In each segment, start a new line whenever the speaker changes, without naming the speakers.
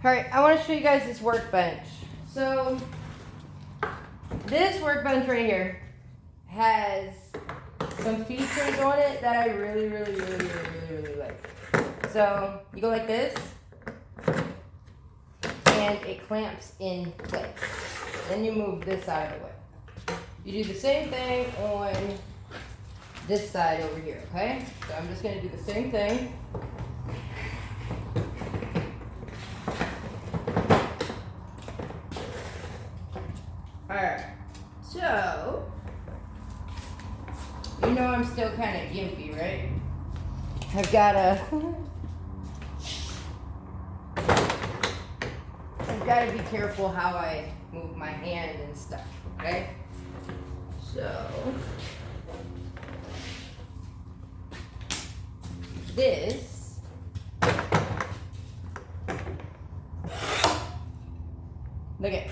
Alright, I want to show you guys this workbench. So, this workbench right here has some features on it that I really like. So, you go like this, and it clamps in place. Then you move this out of the way. You do the same thing on this side over here, okay? So I'm just gonna do the same thing. Alright, so, you know I'm still kind of gimpy, right? I've gotta be careful how I move my hand and stuff, okay? So, this look at,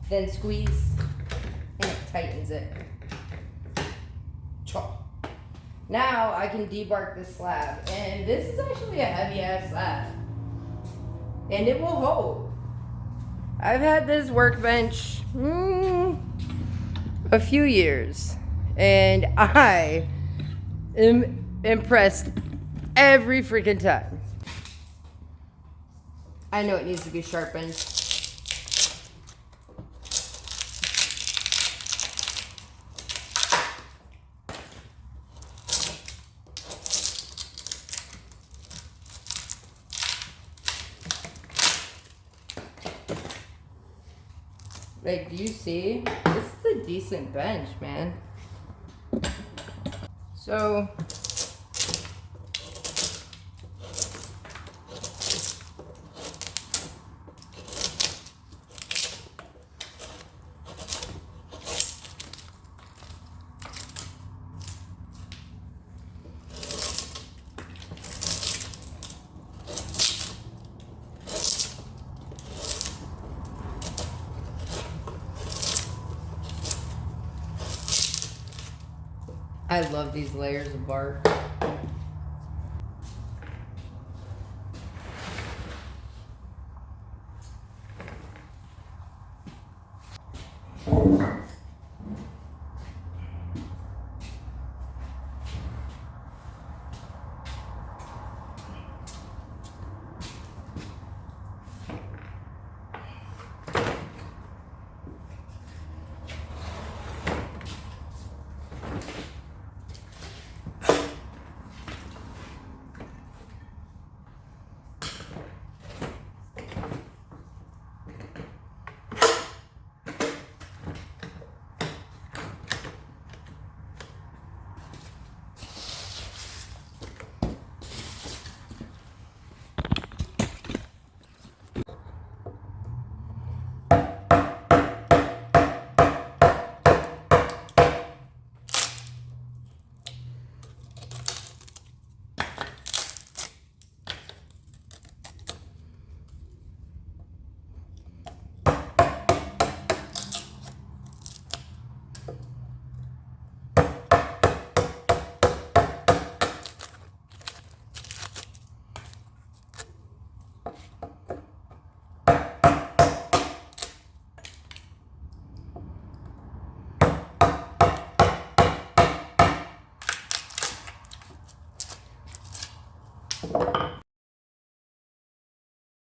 then squeeze and it tightens it. Now I can debark this slab, and this is actually a heavy ass slab, and it will hold. I've had this workbench a few years, and I am impressed every freaking time. I know it needs to be sharpened. Like, do you see? This is a decent bench, man. So, I love these layers of bark.